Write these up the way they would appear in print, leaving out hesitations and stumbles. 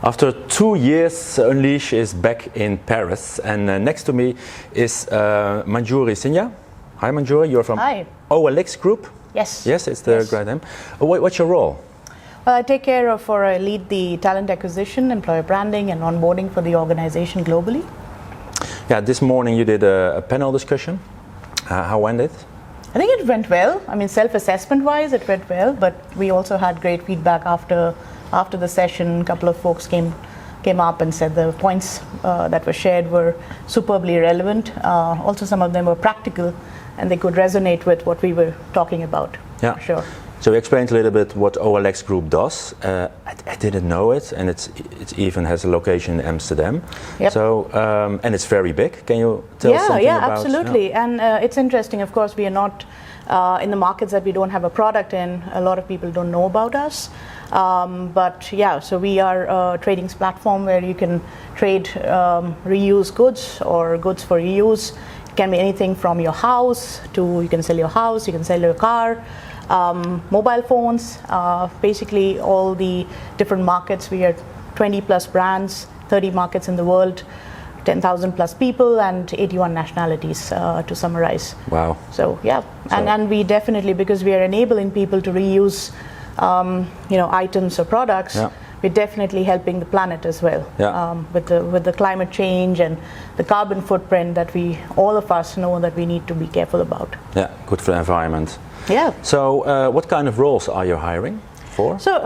After 2 years, Unleash is back in Paris, and next to me is Manjuri Sinha. Hi Manjuri, you're from OLX Group? Yes. Yes, it's the great name. What's your role? Well, I take care of, or I lead the talent acquisition, employer branding and onboarding for the organization globally. Yeah, this morning you did a panel discussion. How went it? I think it went well. I mean, self-assessment wise, it went well, but we also had great feedback after the session. A couple of folks came up and said the points that were shared were superbly relevant. Also, some of them were practical and they could resonate with what we were talking about. Yeah, for sure. So we explained a little bit what OLX Group does. I didn't know it, and it even has a location in Amsterdam. Yep. So and it's very big. Can you tell something about? Yeah, absolutely. And it's interesting. Of course, we are not in the markets that we don't have a product in. A lot of people don't know about us. But yeah, so we are a trading platform where you can trade reuse goods or goods for reuse. It can be anything from your house to you can sell your house, you can sell your car. Mobile phones, basically all the different markets. We are 20 plus brands, 30 markets in the world, 10,000 plus people and 81 nationalities to summarize. Wow. So yeah, and we definitely, because we are enabling people to reuse items or products, we're definitely helping the planet as well. With the climate change and the carbon footprint that all of us know that we need to be careful about. Yeah, good for the environment. Yeah. So what kind of roles are you hiring for? So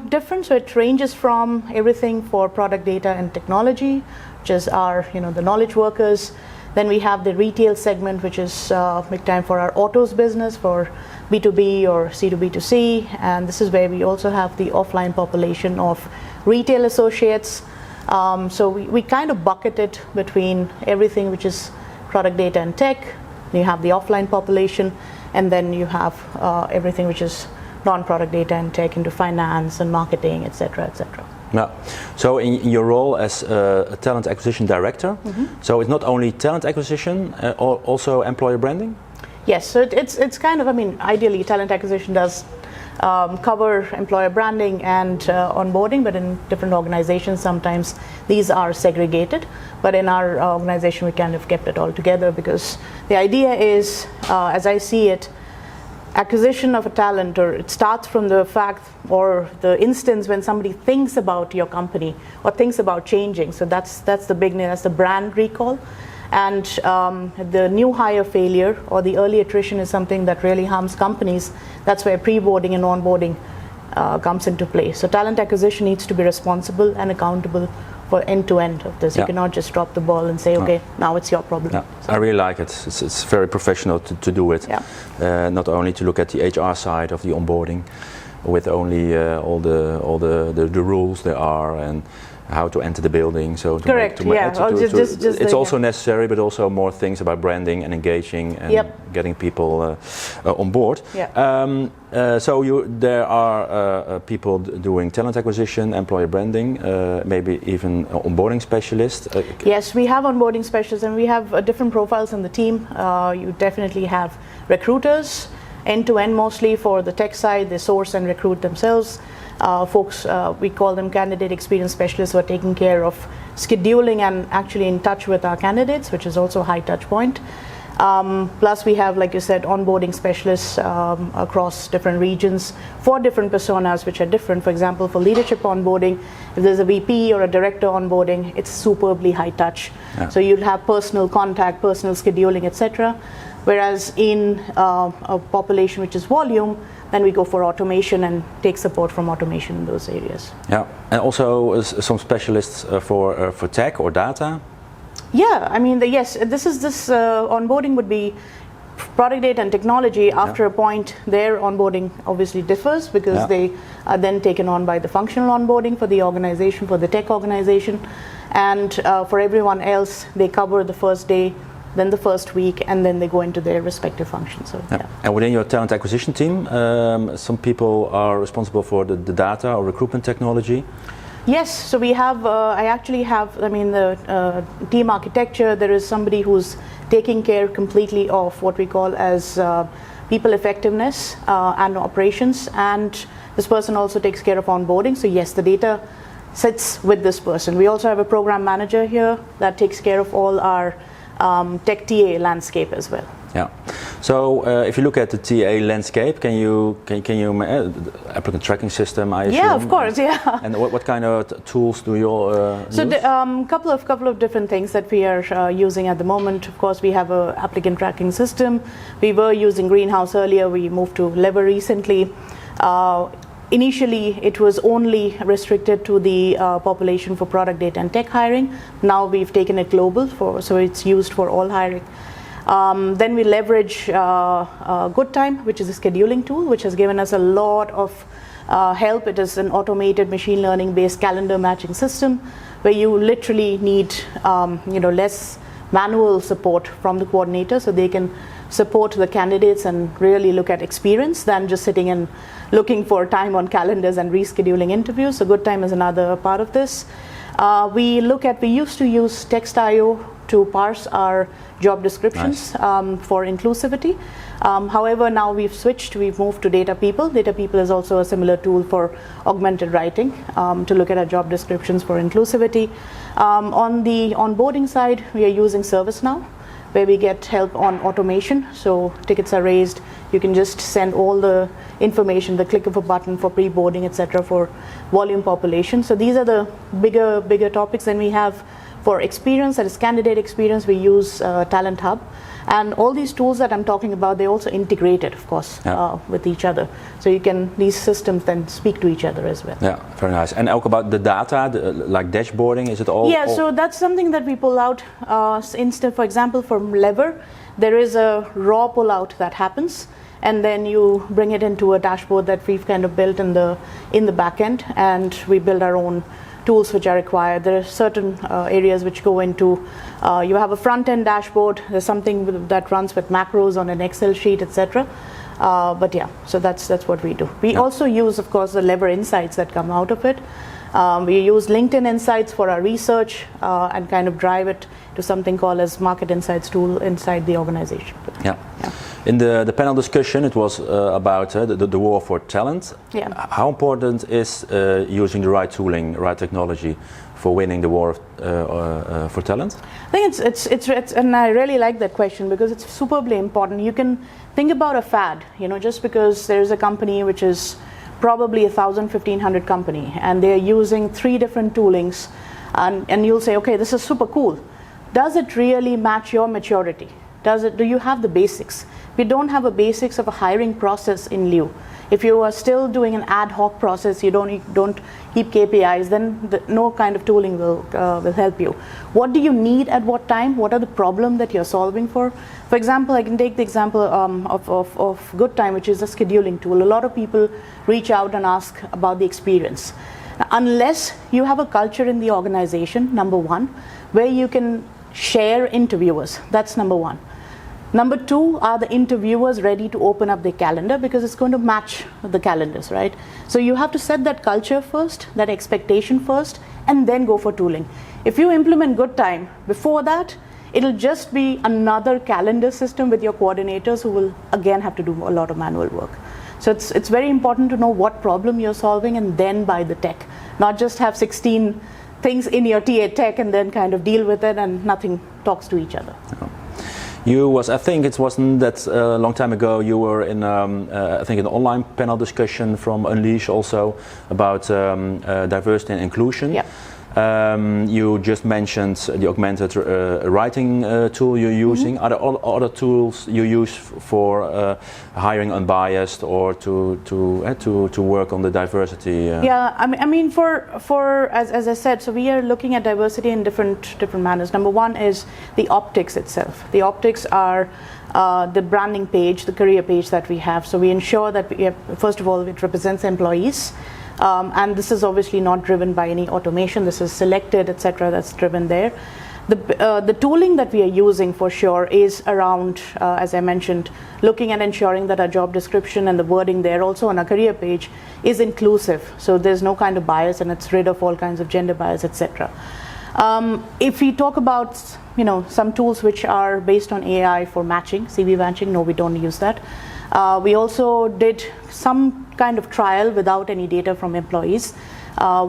different. So it ranges from everything for product data and technology, which is our the knowledge workers. Then we have the retail segment, which is big time for our autos business, for B2B or C2B2C. And this is where we also have the offline population of retail associates. So we kind of bucket it between everything which is product data and tech. You have the offline population, and then you have everything which is non-product data and tech into finance and marketing, etc., etc. Yeah. So in your role as a talent acquisition director, so it's not only talent acquisition, also employer branding? Yes, so it's kind of, I mean, ideally talent acquisition does cover employer branding and onboarding, but in different organizations sometimes these are segregated. But in our organization we kind of kept it all together, because the idea is, as I see it, acquisition of a talent, or it starts from the fact or the instance when somebody thinks about your company or thinks about changing. So that's the beginning, that's the brand recall. And the new hire failure or the early attrition is something that really harms companies. That's where pre-boarding and onboarding comes into play. So talent acquisition needs to be responsible and accountable for end-to-end of this. You cannot just drop the ball and say, okay, now it's your problem. Yeah. So I really like it. It's very professional to do it. Yeah. Not only to look at the HR side of the onboarding, with only all the rules there are and how to enter the building. So correct. It's also necessary, but also more things about branding and engaging and getting people on board. So there are people doing talent acquisition, employer branding, maybe even onboarding specialists. Yes, we have onboarding specialists, and we have different profiles in the team. You definitely have recruiters, end-to-end mostly for the tech side. They source and recruit themselves. Folks, we call them candidate experience specialists, who are taking care of scheduling and actually in touch with our candidates, which is also a high touch point. Plus we have, like you said, onboarding specialists across different regions for different personas which are different. For example, for leadership onboarding, if there's a VP or a director onboarding, it's superbly high touch. So you'll have personal contact, personal scheduling, etc. Whereas in a population which is volume, then we go for automation and take support from automation in those areas. Yeah, and also some specialists for tech or data. Yeah, I mean, this onboarding would be product data and technology. After a point, their onboarding obviously differs, because they are then taken on by the functional onboarding for the organization, for the tech organization, and for everyone else, they cover the first day, then the first week, and then they go into their respective functions. So, And within your talent acquisition team, some people are responsible for the data or recruitment technology. Yes, so we have, the team architecture. There is somebody who's taking care completely of what we call as people effectiveness and operations, and this person also takes care of onboarding. So yes, the data sits with this person. We also have a program manager here that takes care of all our tech TA landscape as well. Yeah. So if you look at the TA landscape, can you applicant tracking system? I assume. Yeah, of course. Yeah. And what kind of tools do you use? So couple of different things that we are using at the moment. Of course, we have a applicant tracking system. We were using Greenhouse earlier. We moved to Lever recently. Initially, it was only restricted to the population for product data and tech hiring. Now we've taken it global, so it's used for all hiring. Then we leverage GoodTime, which is a scheduling tool, which has given us a lot of help. It is an automated machine learning based calendar matching system where you literally need less manual support from the coordinator, so they can support the candidates and really look at experience than just sitting and looking for time on calendars and rescheduling interviews. So GoodTime is another part of this. We used to use Text.io to parse our job descriptions. Nice. For inclusivity. However, now we've moved to Data People. Data People is also a similar tool for augmented writing to look at our job descriptions for inclusivity. On the onboarding side, we are using ServiceNow, where we get help on automation. So tickets are raised, you can just send all the information, the click of a button for pre-boarding, etc., for volume population. So these are the bigger topics. Then we have for experience, that is candidate experience, we use Talent Hub. And all these tools that I'm talking about, they also integrated, of course, with each other. So these systems then speak to each other as well. Yeah, very nice. And also about the data, like dashboarding, is it all? Yeah, so that's something that we pull out. For example, from Lever, there is a raw pull out that happens, and then you bring it into a dashboard that we've kind of built in the back end, and we build our own tools which are required. There are certain areas which go into, you have a front-end dashboard, there's something that runs with macros on an Excel sheet, etc. But yeah, so that's what we do. We also use, of course, the Lever insights that come out of it. We use LinkedIn Insights for our research and kind of drive it to something called as Market Insights tool inside the organization. Yeah. In the panel discussion, it was about the war for talent. Yeah. How important is using the right tooling, right technology for winning the war for talent? I think it's and I really like that question because it's superbly important. You can think about a fad, just because there's a company which is probably 1,000, 1,500 company, and they're using 3 different toolings, and you'll say, okay, this is super cool. Does it really match your maturity? Do you have the basics? If you don't have a basics of a hiring process in lieu, if you are still doing an ad hoc process, you don't keep KPIs, then no kind of tooling will help you. What do you need at what time? What are the problem that you're solving for? For example, I can take the example of GoodTime, which is a scheduling tool. A lot of people reach out and ask about the experience. Now, unless you have a culture in the organization, number one, where you can share interviewers, that's number one. Number two, are the interviewers ready to open up their calendar, because it's going to match the calendars, right? So you have to set that culture first, that expectation first, and then go for tooling. If you implement GoodTime before that, it'll just be another calendar system with your coordinators who will again have to do a lot of manual work. So it's very important to know what problem you're solving and then buy the tech, not just have 16 things in your TA tech and then kind of deal with it and nothing talks to each other. I think it wasn't that long time ago, you were in, I think, an online panel discussion from Unleash also about diversity and inclusion. Yeah. You just mentioned the augmented writing tool you're using. Mm-hmm. Are there other tools you use for hiring unbiased or to work on the diversity? Yeah, I mean, for as I said, so we are looking at diversity in different manners. Number one is the optics itself. The optics are the branding page, the career page that we have. So we ensure that first of all, it represents employees. And this is obviously not driven by any automation. This is selected, etc. That's driven there. The tooling that we are using for sure is around, as I mentioned, looking at ensuring that our job description and the wording there also on our career page is inclusive. So there's no kind of bias and it's rid of all kinds of gender bias, etc. If we talk about some tools which are based on AI for matching, CV matching, no, we don't use that. We also did some kind of trial without any data from employees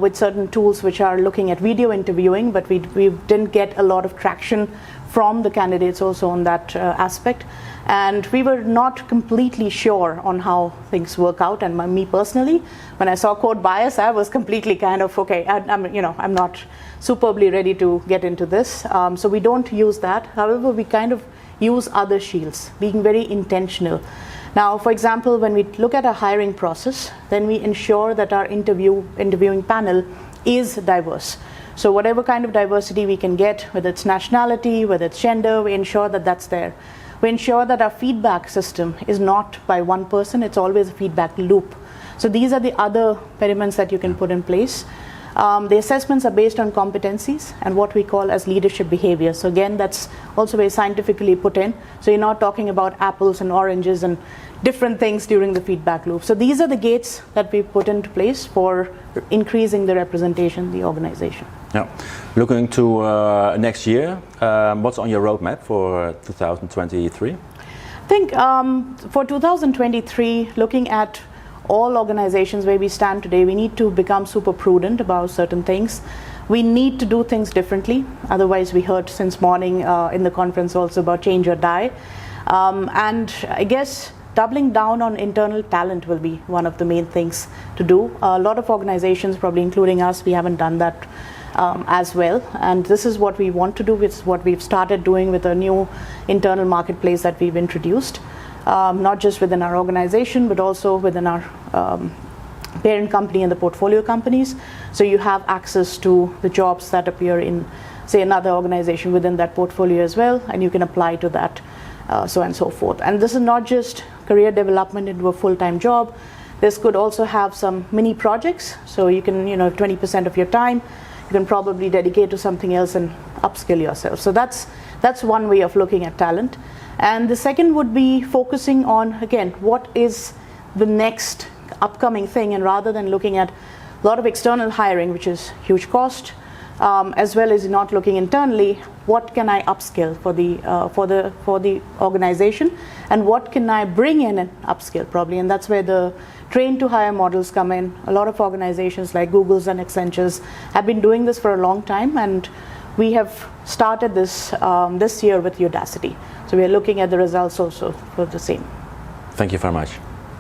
with certain tools which are looking at video interviewing, but we didn't get a lot of traction from the candidates also on that aspect. And we were not completely sure on how things work out. And me personally, when I saw code bias, I was completely kind of, okay, I'm not superbly ready to get into this. So we don't use that. However, we kind of use other shields, being very intentional. Now, for example, when we look at a hiring process, then we ensure that our interviewing panel is diverse. So whatever kind of diversity we can get, whether it's nationality, whether it's gender, we ensure that that's there. We ensure that our feedback system is not by one person, it's always a feedback loop. So these are the other elements that you can put in place. The assessments are based on competencies and what we call as leadership behavior. So again, that's also very scientifically put in. So you're not talking about apples and oranges and different things during the feedback loop. So these are the gates that we put into place for increasing the representation in the organization. Yeah. Looking to next year, what's on your roadmap for 2023? I think for 2023, looking at all organizations where we stand today, we need to become super prudent about certain things. We need to do things differently. Otherwise, we heard since morning in the conference also about change or die. And I guess doubling down on internal talent will be one of the main things to do. A lot of organizations, probably including us, we haven't done that as well. And this is what we want to do. It's what we've started doing with a new internal marketplace that we've introduced. Not just within our organization, but also within our parent company and the portfolio companies. So you have access to the jobs that appear in, say, another organization within that portfolio as well, and you can apply to that, so on and so forth. And this is not just career development into a full-time job. This could also have some mini projects. So you can, 20% of your time, you can probably dedicate to something else and upskill yourself. So that's one way of looking at talent. And the second would be focusing on, again, what is the next upcoming thing, and rather than looking at a lot of external hiring, which is huge cost, as well as not looking internally, what can I upskill for the organization, and what can I bring in and upskill probably, and that's where the train to hire models come in. A lot of organizations like Google's and Accenture's have been doing this for a long time, and we have started this this year with Udacity. So we are looking at the results also for the same. Thank you very much.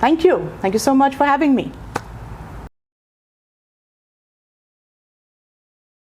Thank you. Thank you so much for having me.